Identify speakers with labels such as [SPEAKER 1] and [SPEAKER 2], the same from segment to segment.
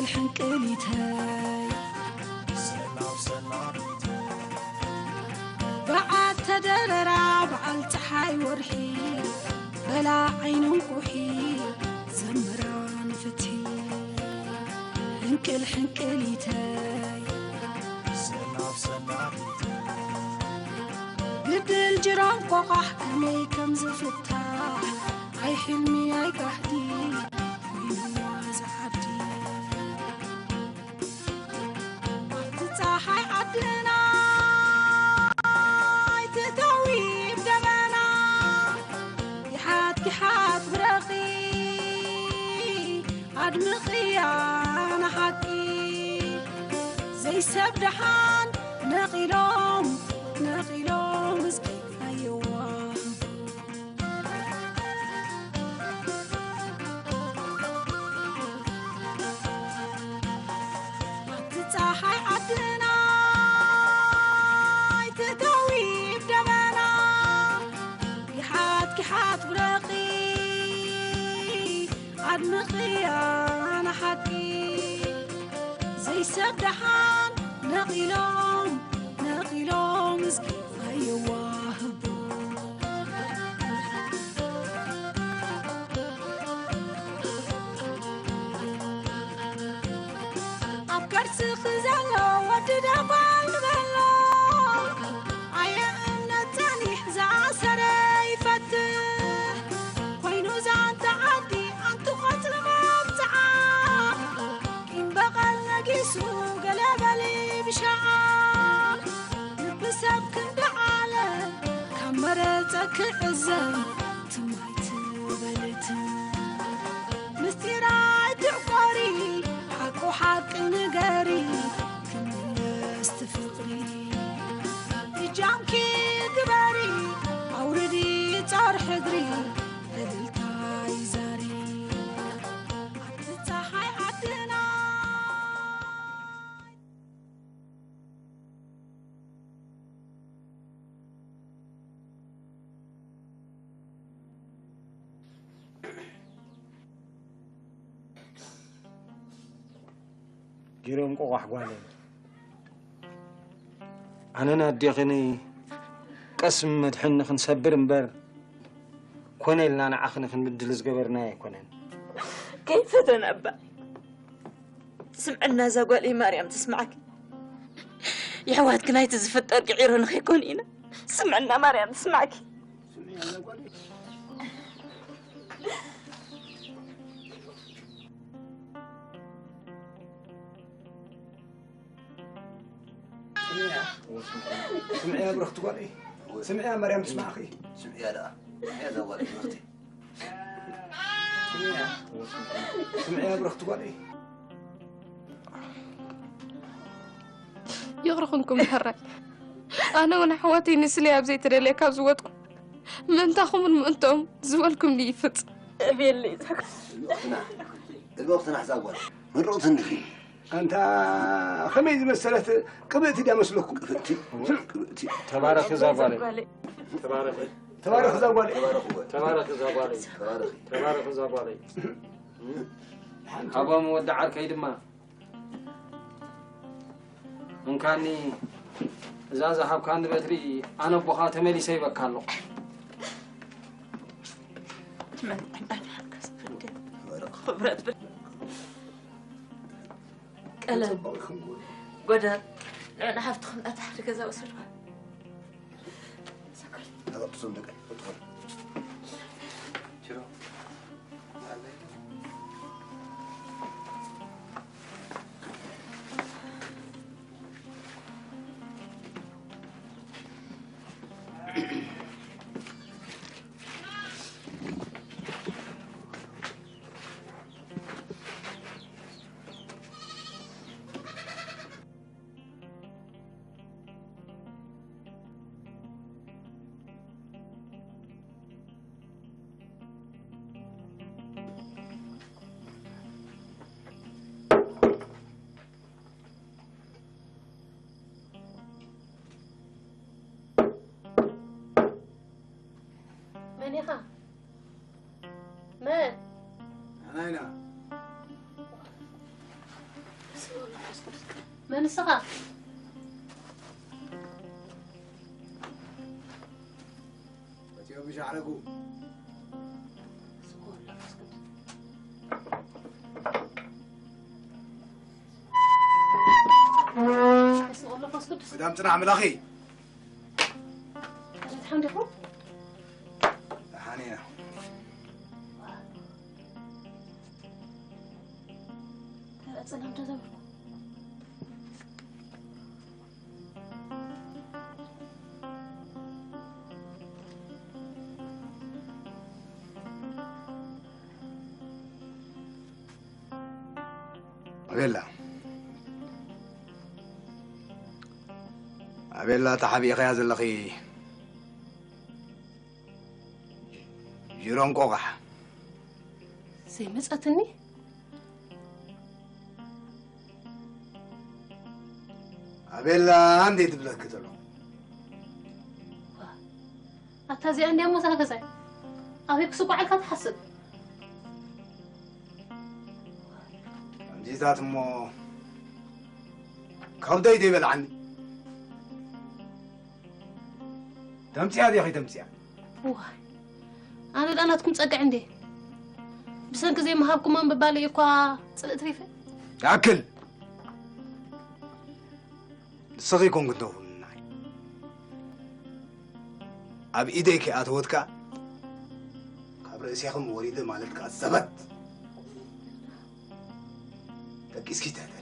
[SPEAKER 1] حنكليتاي بعد تدررع بعل تحاي ورحي بلا عين كحي زمران فتي حنكليتاي قد الجيران قاح كمي كم زفتاح اي حلمي اي كحدي ويواز عبدي تتصاحي عدنا تتوي بدمنا يحات برقي عدمقي انا حقي زي سبدحان نقيلهم أيوة تتصاحي عدنا تتوي بدمنا كحات برقي عدمقي أنا حقي زي سبدحان نقيلهم أيوة أبكرت خزانة وددا بالبلا عيا النتاني زعسر يفتح وينو زعن تعدي أنتو قتل مبتعا كين بقى نقيسو قلب لي بشعار نبسب كند عالم كمرتك عزم تمايت بلتن مستيراي تعقري حق وحق نقري كناس تفقري جامكي قبري أوردي تار حقري بدلتاي زاري عدتاحي عدنا
[SPEAKER 2] جيرهم قوح قوالي أنا ناديغني قسم مدحن خنسبر مبر كوني اللي أنا عخن خنبدلز قبرناي كونين
[SPEAKER 3] كيف تنبأ سمعنا زقولي مريم تسمعك يا حواد كناي تزفت أرقعيرون خيكونينا سمعنا مريم تسمعك
[SPEAKER 4] سمعي يا برخت قولي سمعي يا مريم تسمع أخي
[SPEAKER 5] سمعي لا يا زوالي برختي
[SPEAKER 4] سمعي يا برخت قولي
[SPEAKER 6] يغرقنكم الحراي أنا ونحواتي نسلي أبزي تري ليك أبزوتكم من تاخم من أنتم زوالكم لي فت
[SPEAKER 3] أبي اللي
[SPEAKER 5] الوقت نحن زوال من رؤوس النخيل
[SPEAKER 4] أنت خميس مسألة قبلتي دا مسلكم
[SPEAKER 2] تبارك زابالي
[SPEAKER 4] تبارك زابالي
[SPEAKER 2] تبارك زابالي أبا مودع كيدما إن كاني إذا ذهب كان بتري أنا بخات ملي سيبك كله
[SPEAKER 3] خبرت كلام بدر أنا حفت خنقة تحت كذا وسرها
[SPEAKER 5] هذا تصندق ادخل شنو
[SPEAKER 6] منيخة من؟
[SPEAKER 4] هنا
[SPEAKER 7] من الصغار
[SPEAKER 4] بتيو مش عرقو مدام تنعمل أخي
[SPEAKER 7] الحمد لله
[SPEAKER 4] حنينة
[SPEAKER 7] لا تسلم تزور
[SPEAKER 4] أبيلا تحبي خياز اللقي جيرون قوقح
[SPEAKER 7] زي مسأتني
[SPEAKER 4] أبيلا عندي تبلغ كتلو
[SPEAKER 7] أتازي عندي أمو ساكساي أبيك سوق عليك تحسب
[SPEAKER 4] جيزات مو كم دايدي بل عني تمسي هذه يا أخي تمسي
[SPEAKER 7] أنا الآن تكون تصدق عندي بس أنك زي ما هابكم من ببالي يقوى تصدق ريفة
[SPEAKER 4] أكل صغيكم كنتو أب إيديك أتوتك قبل إسياخم وريدة مالتك الزبط تكيس كي تهدري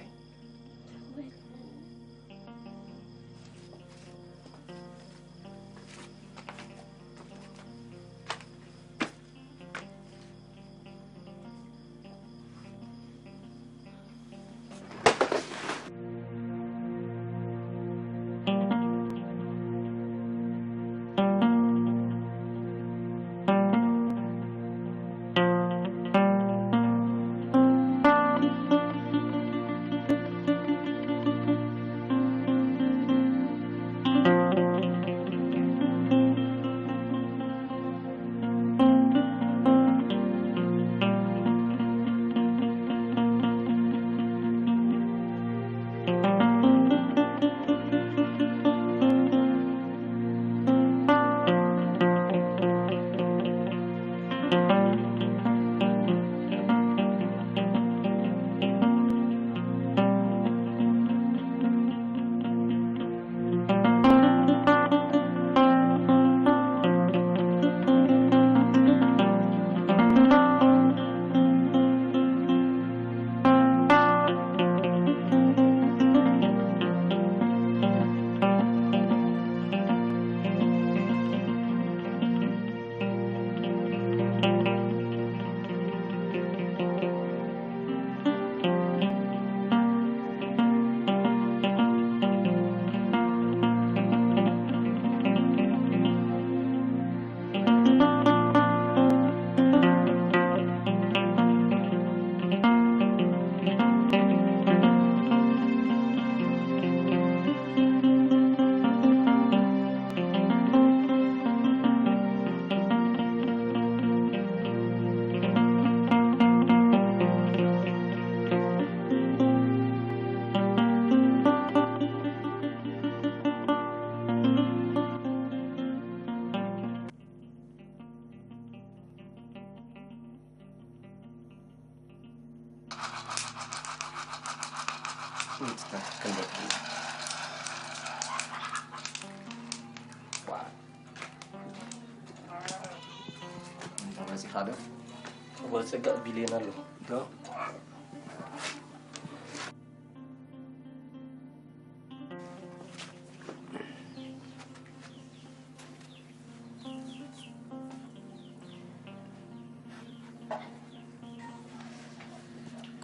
[SPEAKER 2] أول سجق بلينا له ده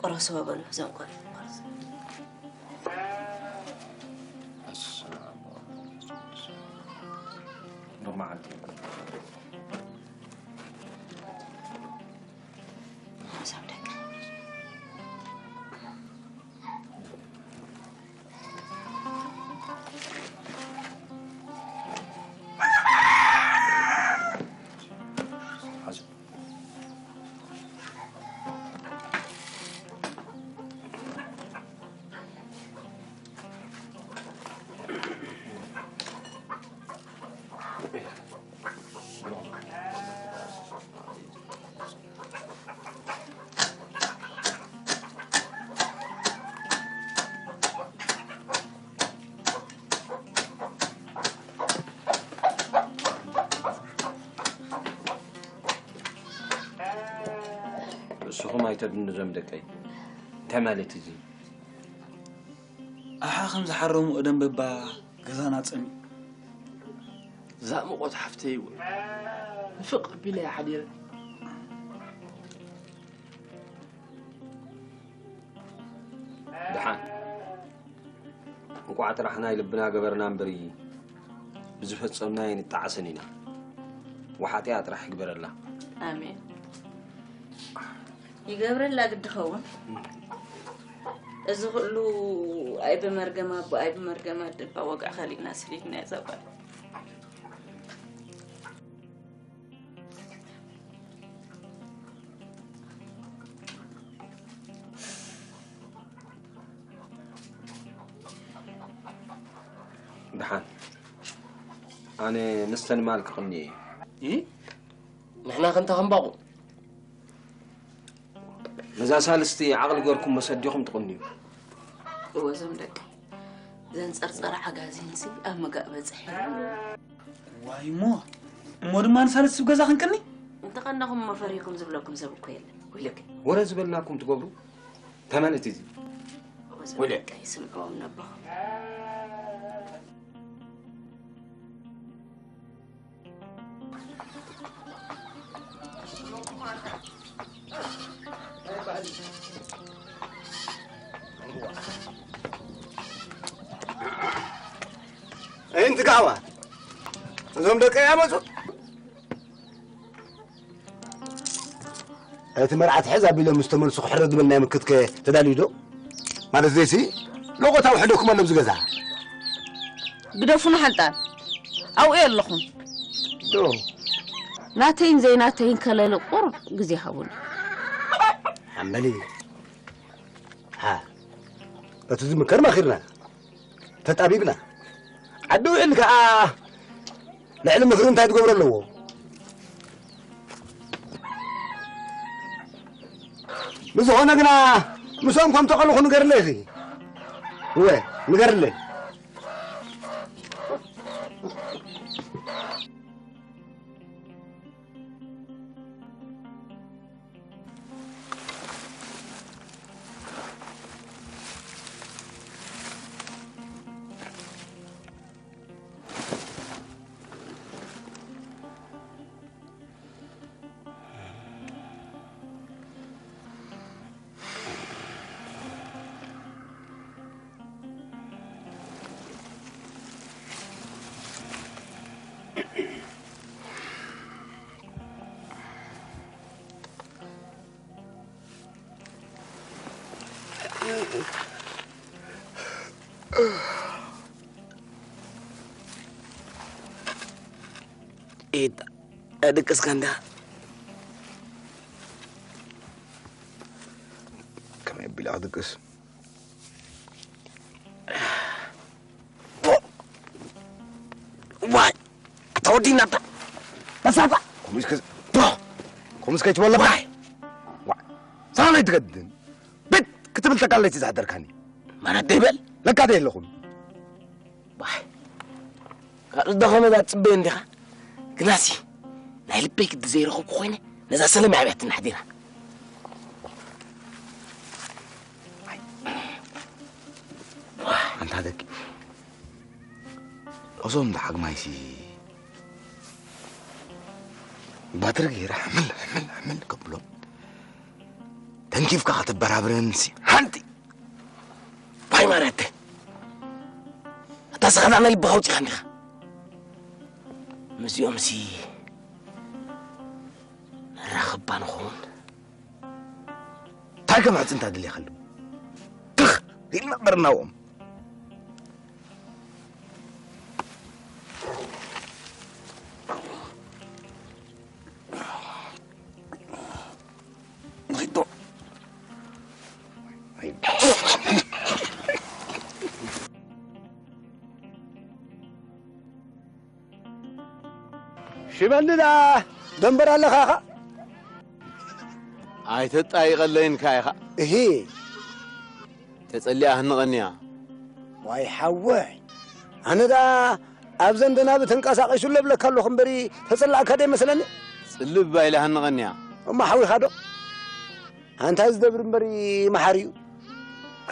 [SPEAKER 3] قرص وابن زنقل
[SPEAKER 2] نسخو ما يتدن زمدكي تمالت زي
[SPEAKER 8] أحاخم زحرمو قدام ببا غزانا صمي زامقوت حفتي فق بلا حدير
[SPEAKER 2] دحان وقعت رحنا يلبنا قبرنا نبري بزفت صمنا نتعسنينا وحاتيات راح يقبر الله
[SPEAKER 3] آمين يقبر الله قد خون إذا قلوا أي بمرقمة دبا وقع خلينا سريقنا يا زوال
[SPEAKER 2] دحان أنا نستني مالك قني
[SPEAKER 9] إيه؟ نحنا كنت هنباقو
[SPEAKER 2] ماذا سالستي عقل قولكم مسديكم تقني
[SPEAKER 3] هو زمدك زين صرصر حجازين سي أما قابل صحيح
[SPEAKER 8] واي مو دمان سالس سوغازا خنكني
[SPEAKER 3] انت قناهم مفاريكم زبلكم زبلكم يلا ولك
[SPEAKER 2] ولا زبلناكم تقبروا تمالت زي
[SPEAKER 3] ولك يسمعوا منبه
[SPEAKER 4] انت قهوه زوم دقه يا مزو مرعت حزب بلا مستمر سخ حرد منا يمكتك تداليدو مال زيسي لغه وحدكم انا بزغزا
[SPEAKER 3] قدفنا حنطان او ايه لكم
[SPEAKER 4] دو
[SPEAKER 3] ناتين زيناتين كلل قرب غزي حول
[SPEAKER 4] عملي ها تتزم كرم اخرنا تطابيبنا عدو إلك لعلم مخرون تايد قبر اللو مزخونا قنا مسوم كم تقلو خنو قرر ليخي هو نقرر لي
[SPEAKER 9] إيدا أدك اسكندا
[SPEAKER 4] كما يبي لي أدكس
[SPEAKER 9] واي أتودي ناتا بس هذا
[SPEAKER 4] كوميس كيت والله باي صار يتقدم بيت كتبت لك الله تزعدر كاني
[SPEAKER 9] ما ندبل
[SPEAKER 4] لك هذا لكم
[SPEAKER 9] باي قال دخل ذات سبين دخل كناسي نايل بيك دزير خوك خوينه نزا سلام عبيت نحدينا
[SPEAKER 4] انت هذاك اظن ده حق ما يسي باترقي راح حمل قبله تنكيف كاتب برابرنسي
[SPEAKER 9] هانتي باي مارته تسخن انا اللي بخوتي خندخ مسي رخبان خون
[SPEAKER 4] تاكا ما انت اللي خلو تخ ما برناوم شبندنا دنبر على خاخا
[SPEAKER 10] اي تطاي قلين كايخا
[SPEAKER 4] ايه
[SPEAKER 10] تصلي اهنغنيا
[SPEAKER 4] واي حوي انا دا ابزندنا بتنقساقشو لبل كلو خمبري تصلى كده مثلا
[SPEAKER 10] صلب بايله هنغنيا
[SPEAKER 4] ما حوي خادو أنت أزدبر بري محاريو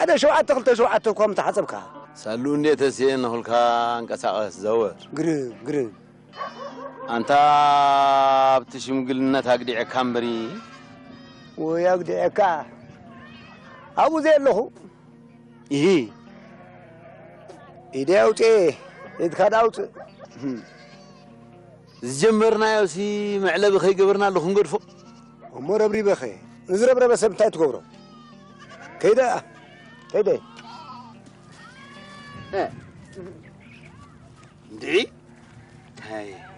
[SPEAKER 4] أنا شو عتقلت شو عتقكم تحسبك
[SPEAKER 10] سالوني تسين هلكا انقساقس زور
[SPEAKER 4] قرب
[SPEAKER 10] أنت بتشمقلنا تقديع كامبري
[SPEAKER 4] ويقدعك أبو زي له إيه إيه أوت إيه إدخل أوت
[SPEAKER 10] زجمرنا يوسي معلب خي قبرنا له خنقرفو
[SPEAKER 4] أمور أبري بخي نزرب ربع سبتة تقبره كده
[SPEAKER 10] دعي هاي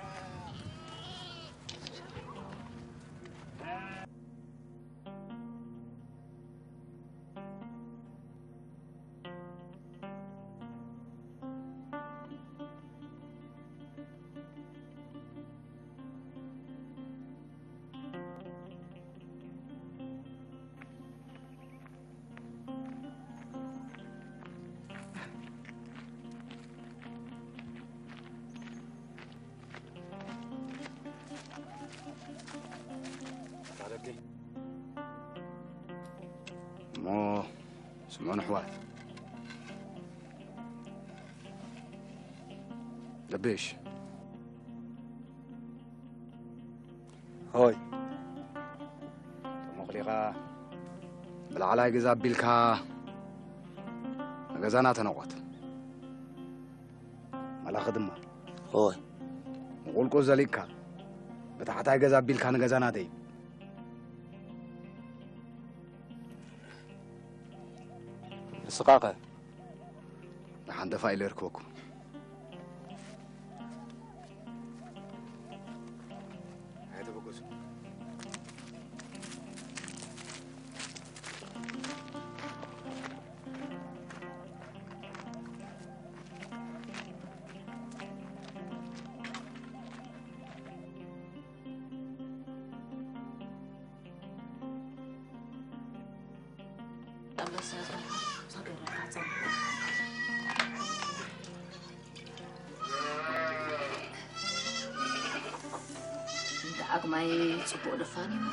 [SPEAKER 11] مو سمعون حوال لبيش هاي مغلقة بالعلاي جزاب بيلكا جزانا تنوقت ملا خدمة
[SPEAKER 4] هاي
[SPEAKER 11] نقول كوزاليكا بتحتاج جزاب بيلكا نجزانا دي
[SPEAKER 10] السقاقة
[SPEAKER 11] نحن دفع إلى ركوكم هذا بقص
[SPEAKER 1] أقمعي صبوا دفاني مو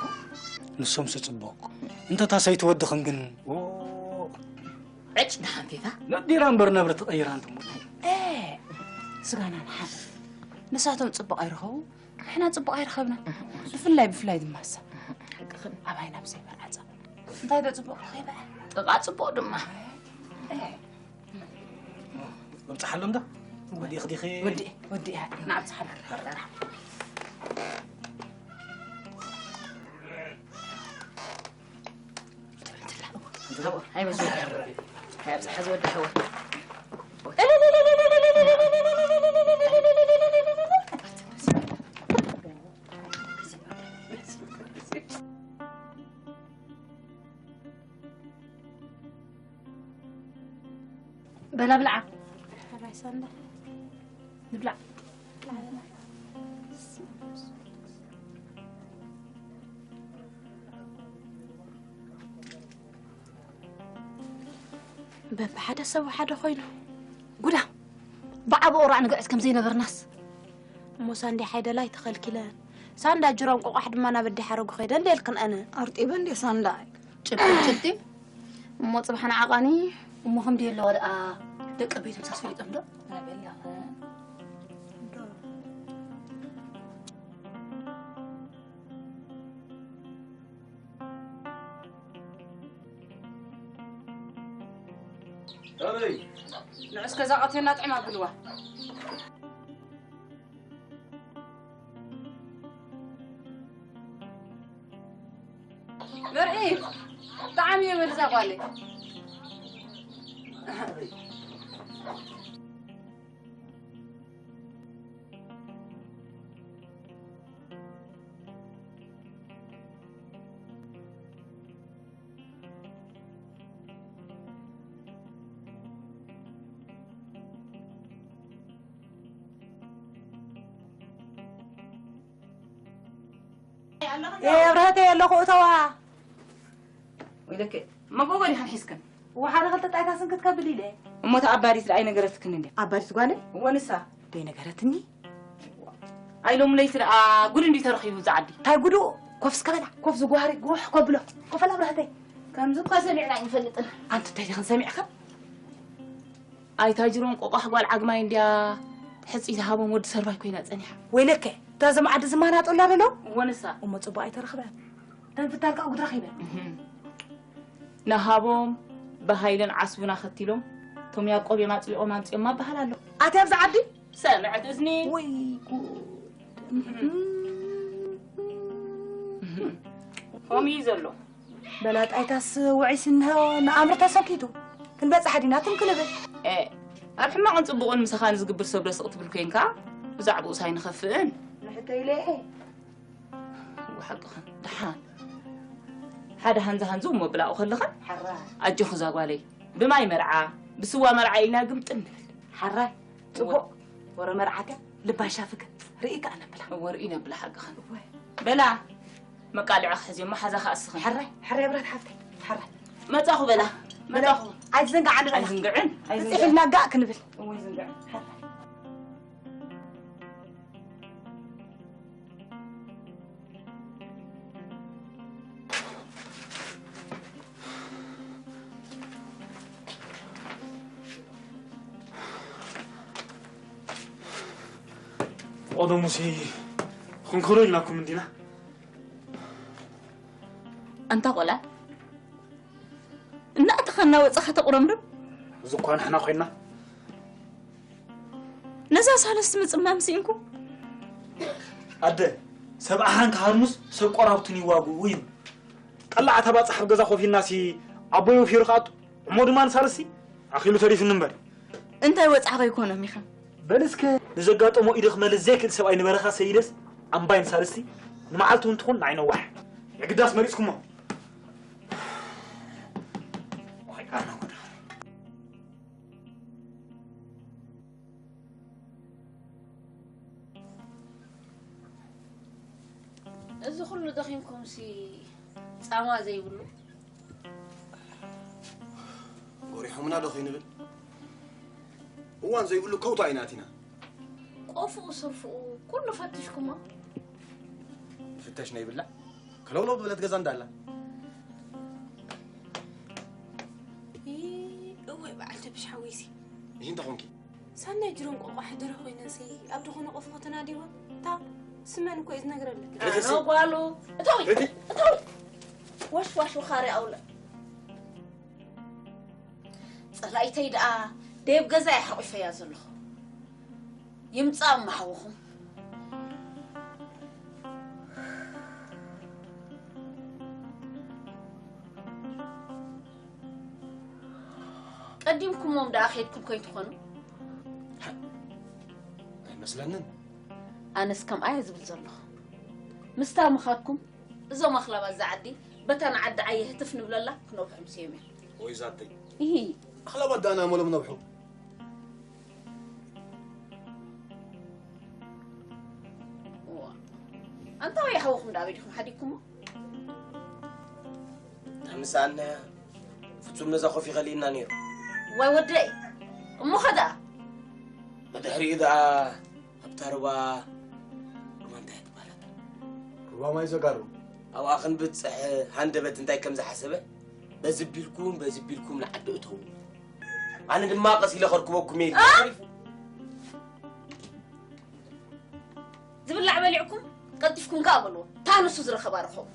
[SPEAKER 2] نصوم صبوك أنت تاسيت ودخن جن
[SPEAKER 1] عش نحن فيها
[SPEAKER 2] لا ديران برنامج تغيران تموت
[SPEAKER 1] إيه سجانا نحن نساتهم صبوا أيرخو إحنا صبوا أيرخبنا بفلاي دماسة أباينا بسيب العزة أنت هذا صبوا خيبة تقعد صبوا دمه إيه
[SPEAKER 2] بمتحلم ده ودي خديخي
[SPEAKER 1] ودي نعم تحلم هاي وزوج هاي أبز حزود الحوار
[SPEAKER 7] بلا بلعة هاي سنة نبلع
[SPEAKER 1] باب حدا سوى حدا خوينه
[SPEAKER 7] قولا بعض أوراق نقعد كم زينة برناس
[SPEAKER 1] مو ساندي حيدا لا يتخل كلان ساندا جرام واحد ما أنا بدي حرق خيدا ليلكن أنا
[SPEAKER 6] أرتي بندي ساندا
[SPEAKER 7] شبتي مو صبحنا عقاني ومو هم دي اللي ولا دق بيت مسافر يطمدو أنا بيلا نعس كذا قتلنا طعمة بلوة مرعي طعمي مرزا قالي
[SPEAKER 1] يا برهتي يا لقو توا
[SPEAKER 7] ويلك ما بقولي هنحسكن
[SPEAKER 1] وحنا غلطت عيتا سنكت كبلي ليه
[SPEAKER 7] أمو تعباري تلاقي نقرتك نندي
[SPEAKER 1] عباري تقولي
[SPEAKER 7] ونسا
[SPEAKER 1] دي نقرتني
[SPEAKER 7] أي لوم ليس قول إني ترخيه زعدي
[SPEAKER 1] هاي قدو كوفس كبلا كوف زغواري روح قبله قفلا برهتي
[SPEAKER 7] كم زكا سمعنا نفلطنا
[SPEAKER 1] انت تايخن سمعك
[SPEAKER 3] اي تاجرون قوقح قال عقماي انديا حصي هابم ود سرباي كوينا صنيحه
[SPEAKER 1] ويلك تازم عد زمانات ولا بلو
[SPEAKER 3] ونسا
[SPEAKER 1] ام صباي ترخبه تنفتالك او ترخيبه
[SPEAKER 3] نهابم بهايلن عصبنا ختيلهم توم يعقوب يماصليهم انصيم ما بحالالو
[SPEAKER 1] اتي ابز عدي
[SPEAKER 3] سمعت اذني
[SPEAKER 1] وي
[SPEAKER 3] قوم يزلو
[SPEAKER 1] بلات ايتاس وعيسنها نامر تسكيتو كنبصح حديناتم كلبل
[SPEAKER 3] ايه ارحما قنصبقون مسخان زغبر سبر سقط بالكينكا بزعبو ساين خفئن
[SPEAKER 1] نحكي ليه
[SPEAKER 3] وحقخن دحان هذا هنزو مبلاو خلخن
[SPEAKER 1] حراي
[SPEAKER 3] اجخ زغالي بماي مرعى بسوا مرعى إلنا قمطن
[SPEAKER 1] حراي صبو ورا مرعك لبا شافك رئيك انا بلا
[SPEAKER 3] ورئينا بلا حقخن بلا مقالع خزي ما حزا خاسخن
[SPEAKER 1] حراي برات حفتي حراي
[SPEAKER 3] ما تاخو بلا ما تاخو
[SPEAKER 1] عايز زنقع عندنا
[SPEAKER 3] عايز نقعن
[SPEAKER 1] احنا قاع كنبل
[SPEAKER 3] وين زنقعن
[SPEAKER 8] 어도무시 콩코를 낳고 문디나
[SPEAKER 3] انت قولا ان اتخنا وصحه قرمرم
[SPEAKER 8] زكوان حنا خوينا
[SPEAKER 3] نزا سالس مصمام سينكم
[SPEAKER 8] أده سبعهان كهرمس سقراوتني واغو وين قلعه تبصح غزا خوفي الناسي ابويو في رقات عمودمان سالسي اخيلو تريف النمبر
[SPEAKER 3] انت وصحه يكون ميخا
[SPEAKER 8] بلسك نزغاطمو ايدخ مال زيكل سباي نبرخا سيدس امباين سالسي نمعلتو انتكون عينوح يقداس مريسكمو
[SPEAKER 7] إذا كل دخينكم سي ساما زي يقولوا
[SPEAKER 5] غوريحو منا دخين بل وان زي يقولوا كوتا عيناتنا
[SPEAKER 7] قفوا صرفوا كل فتشكم
[SPEAKER 5] فتشنا يبلا كلو بلد غزا اندالا
[SPEAKER 6] اوي بعلت بش حويسي
[SPEAKER 5] انت خونكي
[SPEAKER 6] سنة يجرون قوقح درخوي نسي ابدو خنا قفو تناديوا تا سمعن كويس نغرلك
[SPEAKER 7] انا قالوا اتوي واش وخاري اولى صلايتي دا ديب غزا يحقف يا زلخ يمصام محوخم قديمكم مم دا اخيتكم كنت تكونوا
[SPEAKER 5] مثلا
[SPEAKER 7] انا سكم عايز بالزلخ مستا مخاكم زو مخلبا زعدي بتن عد عيه هتفن بللا كنوبحم سيمين
[SPEAKER 5] وي زاتي
[SPEAKER 7] ايه
[SPEAKER 5] اخلا بدا انا مولم نوبحو
[SPEAKER 7] انت ويا حوخم دابيدكم حديكم
[SPEAKER 9] تمسانا فتوم نزا خوفي خلينا نيرو
[SPEAKER 7] واي ودي امو خدا
[SPEAKER 9] مدهري اذا ابتروا رومان تحت بالك
[SPEAKER 5] ربما ما يزقروا
[SPEAKER 9] او اخن بتصح هندبت انتي كم زحسبه بزبيلكم لعدوتو انا دما قصي لخركمكم يل
[SPEAKER 7] زبل عمليكم قدفكم قابلوا تانسو زر خباركم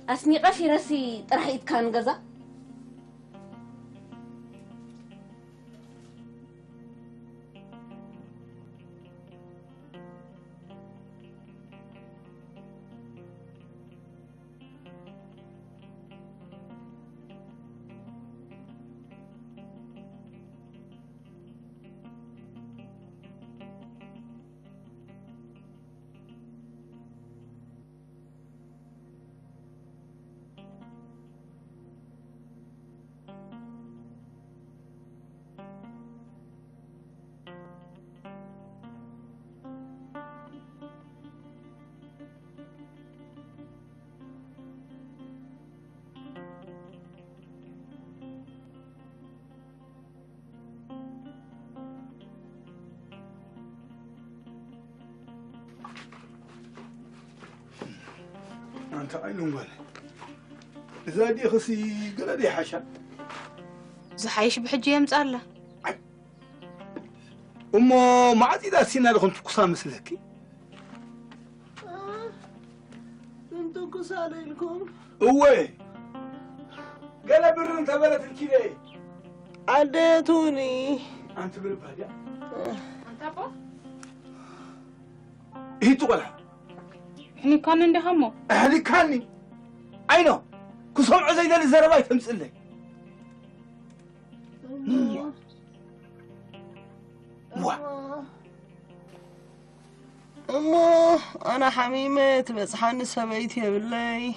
[SPEAKER 7] اسني قفي راسي طرحيت كان غزا
[SPEAKER 11] أنت عينهم ولا إذا دي خسي قال لي حشا
[SPEAKER 1] زحايش بحجي يمز الله
[SPEAKER 11] أمه ما عاد إذا سينا لكم تقصى مثلك
[SPEAKER 9] انتو كسالي لكم
[SPEAKER 11] هو قال برن تبلت الكيلة
[SPEAKER 9] عديتوني
[SPEAKER 11] أنت بالبهجة
[SPEAKER 1] أنت أبو
[SPEAKER 11] هي تقولها
[SPEAKER 1] إحنا كان عندي همه
[SPEAKER 11] هذه كاني عينه كسمع زي ذا الزرباي تمثل لي
[SPEAKER 9] أمه أنا حميمة تبصحني سبيتي بالله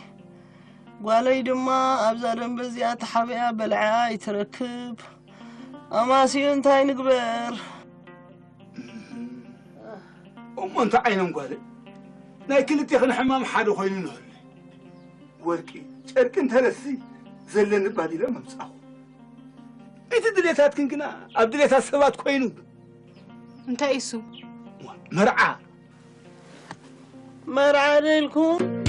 [SPEAKER 9] قالي دما أبزارن بزيات حبيها بالعاي تركب أما سيون تاي نقبر
[SPEAKER 11] أمه أنت عينهم قالي لكن تيخن حمام حالو خيني نهل وركي شرك انت لسي زلن بالي لما مساخو انت دليتات كنكنا ابدليتات سبات كوينو
[SPEAKER 1] أنت إيسو
[SPEAKER 11] مرعى
[SPEAKER 9] لكم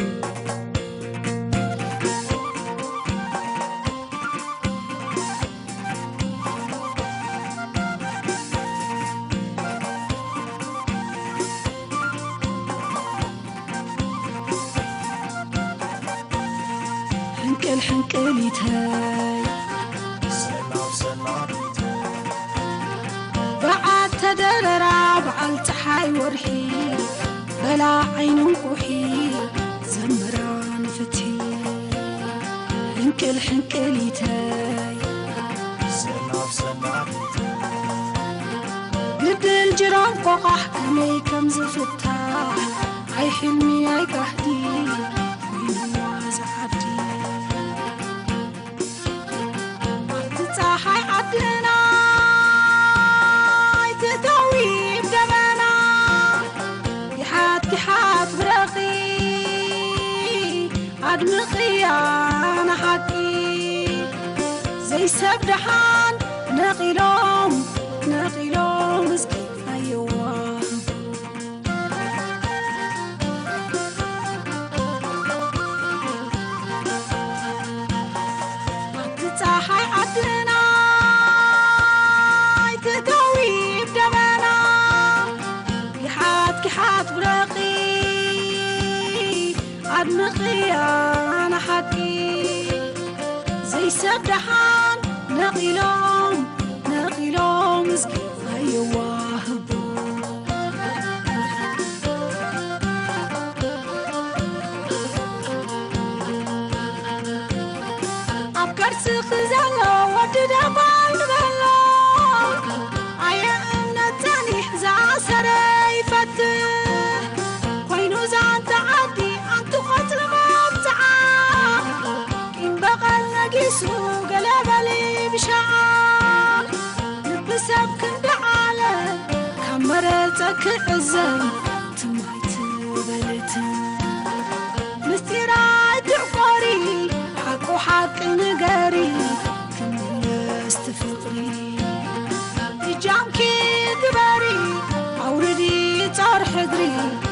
[SPEAKER 12] حنكل تاي بعد تدرع بعلت حي ورحي بلا عين وحي زمران فتي حنكل تاي بدل جرام قاح كمي كم زفتاح عي حلمي عي كحدي وين واز عبدي صاحي عدنا تتوي بدمنا يحات برقي عدمقي أنا حكي زي سبدحان نقيلهم مسكي أيوة صاحي عدنا تتوي بدمنا يحات برقي عدمقي أنا حكي زي سبدحان نقيلهم مسكي أيوة خزالة ودد أبال بلا عيا النتاني زع سري فتح وينو زعن تعدي أنتو قتل مبتعا كين بقى نقيسو قلب لي بشعار لبسب كن بعالم كمرتك عزم تمايت بلتن مستيراي تعقاري حق نقاري كناس تفطري جامكي دباري عوردي طار حدري